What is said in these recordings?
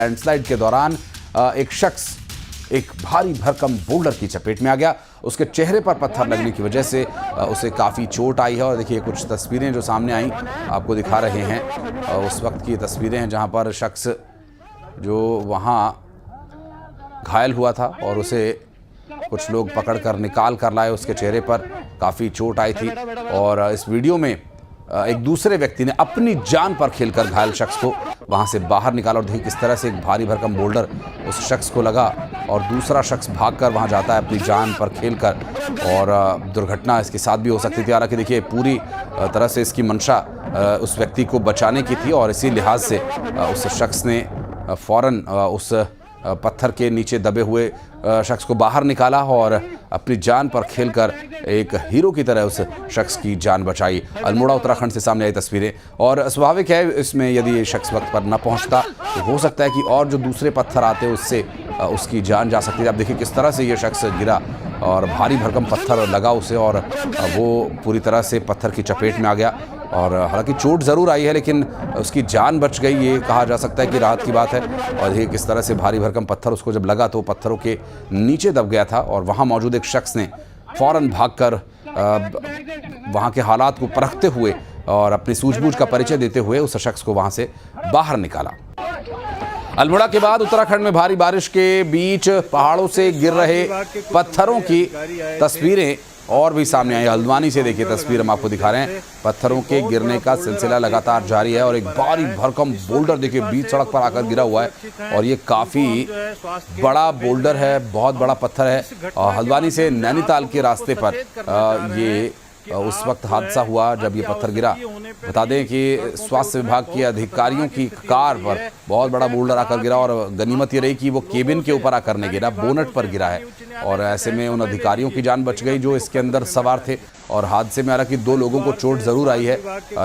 Landslide के दौरान एक शख्स एक भारी भरकम बोल्डर की चपेट में आ गया। उसके चेहरे पर पत्थर लगने की वजह से उसे काफ़ी चोट आई है। और देखिए कुछ तस्वीरें जो सामने आई आपको दिखा रहे हैं, उस वक्त की तस्वीरें हैं जहां पर शख्स जो वहां घायल हुआ था और उसे कुछ लोग पकड़कर निकाल कर लाए। उसके चेहरे पर काफ़ी चोट आई थी और इस वीडियो में एक दूसरे व्यक्ति ने अपनी जान पर खेलकर घायल शख्स को वहां से बाहर निकाला। और देखिए किस तरह से एक भारी भरकम बोल्डर उस शख्स को लगा और दूसरा शख्स भागकर वहां जाता है अपनी जान पर खेलकर, और दुर्घटना इसके साथ भी हो सकती थी। हालांकि देखिए पूरी तरह से इसकी मंशा उस व्यक्ति को बचाने की थी और इसी लिहाज से उस शख्स ने फौरन उस पत्थर के नीचे दबे हुए शख्स को बाहर निकाला और अपनी जान पर खेलकर एक हीरो की तरह उस शख्स की जान बचाई। अल्मोड़ा उत्तराखंड से सामने आई तस्वीरें, और स्वाभाविक है इसमें यदि ये शख्स वक्त पर न पहुंचता तो हो सकता है कि और जो दूसरे पत्थर आते उससे उसकी जान जा सकती है। अब देखिए किस तरह से ये शख्स गिरा और भारी भरकम पत्थर लगा उसे और वो पूरी तरह से पत्थर की चपेट में आ गया। और हालांकि चोट ज़रूर आई है लेकिन उसकी जान बच गई, ये कहा जा सकता है कि राहत की बात है। और देखिए किस तरह से भारी भरकम पत्थर उसको जब लगा तो पत्थरों के नीचे दब गया था और वहाँ मौजूद एक शख्स ने फ़ौरन भागकर वहाँ के हालात को परखते हुए और अपनी सूझबूझ का परिचय देते हुए उस शख्स को वहाँ से बाहर निकाला। अल्मोड़ा के बाद उत्तराखंड में भारी बारिश के बीच पहाड़ों से गिर रहे पत्थरों की तस्वीरें और भी सामने आई। हल्द्वानी से देखिए तस्वीर हम आपको दिखा रहे हैं। पत्थरों के गिरने का सिलसिला लगातार जारी है और एक भारी भरकम बोल्डर देखिए बीच सड़क पर आकर गिरा हुआ है और ये काफ़ी बड़ा बोल्डर है, बहुत बड़ा पत्थर है। और हल्द्वानी से नैनीताल के रास्ते पर ये उस वक्त हादसा हुआ जब ये पत्थर गिरा। बता दें कि स्वास्थ्य विभाग के अधिकारियों की कार पर बहुत बड़ा बोल्डर आकर गिरा और गनीमत ये रही कि वो केबिन के ऊपर आकर नहीं गिरा, बोनट पर गिरा है। और ऐसे में उन अधिकारियों की जान बच गई जो इसके अंदर सवार थे। और हादसे में हालांकि 2 लोगों को चोट ज़रूर आई है,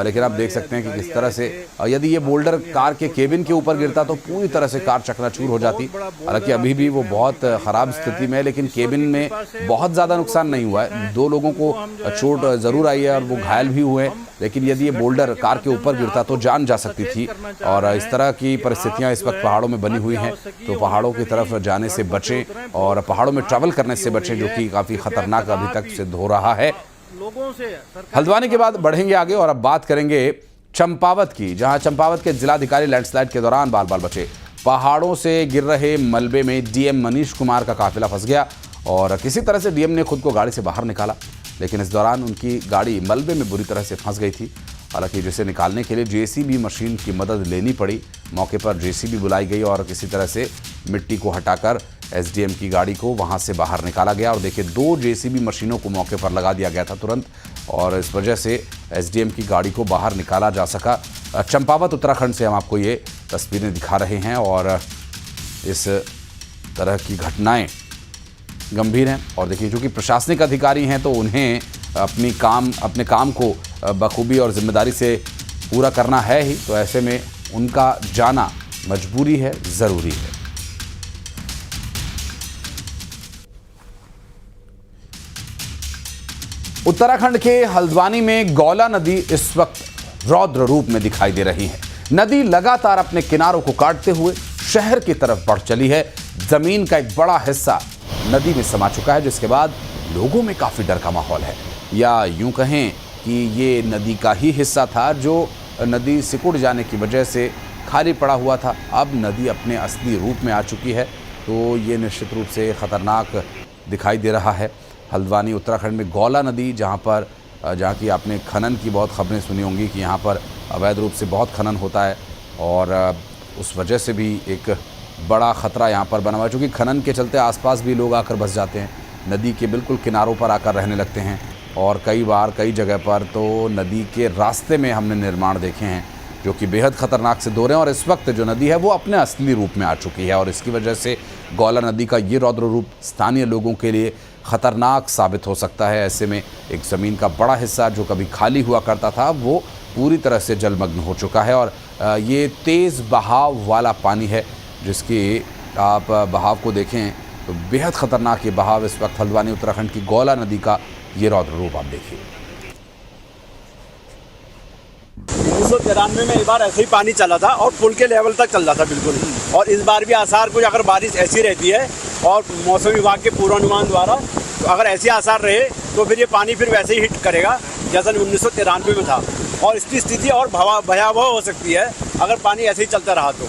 लेकिन आप देख सकते हैं कि किस तरह से यदि ये बोल्डर कार के केबिन के ऊपर गिरता तो पूरी तरह से कार चकनाचूर हो जाती। हालांकि अभी भी वो बहुत ख़राब स्थिति में है लेकिन केबिन में बहुत ज़्यादा नुकसान नहीं हुआ है। 2 लोगों को चोट ज़रूर आई है और वो घायल भी हुए हैं, लेकिन यदि ये बोल्डर कार के ऊपर गिरता तो जान जा सकती थी। और इस तरह की परिस्थितियां इस वक्त पहाड़ों में बनी हुई हैं, तो पहाड़ों की तरफ जाने से बचें और पहाड़ों में ट्रैवल करने से बचें, जो कि काफ़ी खतरनाक अभी तक सिद्ध हो रहा है। हल्द्वानी के बाद बढ़ेंगे आगे और अब बात करेंगे चंपावत की, जहां चंपावत के जिलाधिकारी लैंडस्लाइड के दौरान बाल बाल बचे। पहाड़ों से गिर रहे मलबे में डीएम मनीष कुमार का काफिला फंस गया और किसी तरह से डीएम ने खुद को गाड़ी से बाहर निकाला, लेकिन इस दौरान उनकी गाड़ी मलबे में बुरी तरह से फंस गई थी। हालांकि जिसे निकालने के लिए जेसीबी मशीन की मदद लेनी पड़ी। मौके पर जेसीबी बुलाई गई और किसी तरह से मिट्टी को हटाकर एसडीएम की गाड़ी को वहां से बाहर निकाला गया। और देखिए 2 जेसीबी मशीनों को मौके पर लगा दिया गया था तुरंत, और इस वजह से एसडीएम की गाड़ी को बाहर निकाला जा सका। चंपावत उत्तराखंड से हम आपको ये तस्वीरें दिखा रहे हैं और इस तरह की घटनाएं गंभीर हैं। और देखिए चूँकि प्रशासनिक अधिकारी हैं तो उन्हें अपने काम को बखूबी और जिम्मेदारी से पूरा करना है ही, तो ऐसे में उनका जाना मजबूरी है, ज़रूरी है। उत्तराखंड के हल्द्वानी में गौला नदी इस वक्त रौद्र रूप में दिखाई दे रही है। नदी लगातार अपने किनारों को काटते हुए शहर की तरफ बढ़ चली है। जमीन का एक बड़ा हिस्सा नदी में समा चुका है, जिसके बाद लोगों में काफ़ी डर का माहौल है, या यूं कहें कि ये नदी का ही हिस्सा था जो नदी सिकुड़ जाने की वजह से खाली पड़ा हुआ था। अब नदी अपने असली रूप में आ चुकी है, तो ये निश्चित रूप से ख़तरनाक दिखाई दे रहा है। हल्द्वानी उत्तराखंड में गौला नदी, जहाँ की आपने खनन की बहुत खबरें सुनी होंगी कि यहाँ पर अवैध रूप से बहुत खनन होता है और उस वजह से भी एक बड़ा ख़तरा यहाँ पर बना हुआ है। चूँकि खनन के चलते आसपास भी लोग आकर बस जाते हैं, नदी के बिल्कुल किनारों पर आकर रहने लगते हैं और कई बार कई जगह पर तो नदी के रास्ते में हमने निर्माण देखे हैं जो कि बेहद ख़तरनाक सिद्ध हो रहे हैं। और इस वक्त जो नदी है वो अपने असली रूप में आ चुकी है और इसकी वजह से गौला नदी का ये रौद्र रूप स्थानीय लोगों के लिए ख़तरनाक साबित हो सकता है। ऐसे में एक ज़मीन का बड़ा हिस्सा जो कभी खाली हुआ करता था वो पूरी तरह से जलमग्न हो चुका है और ये तेज़ बहाव वाला पानी है, जिसकी आप बहाव को देखें तो बेहद ख़तरनाक ये बहाव इस वक्त हल्द्वानी उत्तराखंड की गौला नदी का ये रौद्र रूप आप देखिए। 1993 में एक बार ऐसे ही पानी चला था और पुल के लेवल तक चल रहा था बिल्कुल, और इस बार भी आसार कुछ अगर बारिश ऐसी रहती है और मौसम विभाग के पूर्वानुमान द्वारा तो अगर ऐसे आसार रहे तो फिर ये पानी फिर वैसे ही हिट करेगा जैसा 1993 में था, और इसकी स्थिति और भयावह हो सकती है अगर पानी ऐसे ही चलता रहा तो।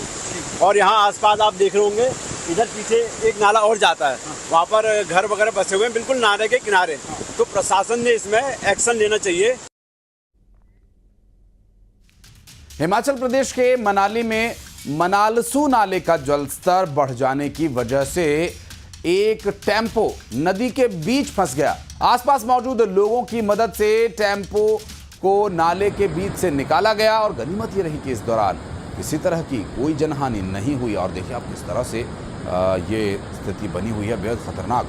और यहाँ आसपास आप देख रहे होंगे इधर पीछे एक नाला और जाता है, वहाँ पर घर वगैरह बसे हुए हैं बिल्कुल नाले के किनारे, तो प्रशासन ने इसमें एक्शन लेना चाहिए। हिमाचल प्रदेश के मनाली में मनालसू नाले का जलस्तर बढ़ जाने की वजह से एक टेम्पो नदी के बीच फंस गया। आसपास मौजूद लोगों की मदद से टेम्पो को नाले के बीच से निकाला गया और गनीमत ये रही कि इस दौरान किसी तरह की कोई जनहानि नहीं हुई। और देखिए आप किस तरह से ये स्थिति बनी हुई है, बेहद खतरनाक।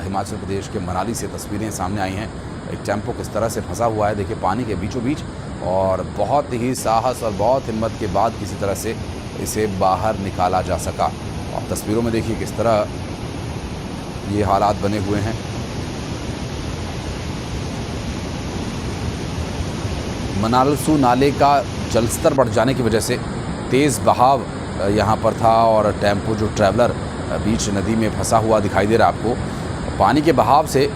हिमाचल प्रदेश के मनाली से तस्वीरें सामने आई हैं, एक टेम्पो किस तरह से फंसा हुआ है देखिए पानी के बीचों बीच, और बहुत ही साहस और बहुत हिम्मत के बाद किसी तरह से इसे बाहर निकाला जा सका। और तस्वीरों में देखिए किस तरह ये हालात बने हुए हैं। मनालसू नाले का जलस्तर बढ़ जाने की वजह से तेज़ बहाव यहाँ पर था और टेम्पो जो ट्रैवलर बीच नदी में फंसा हुआ दिखाई दे रहा है आपको, पानी के बहाव से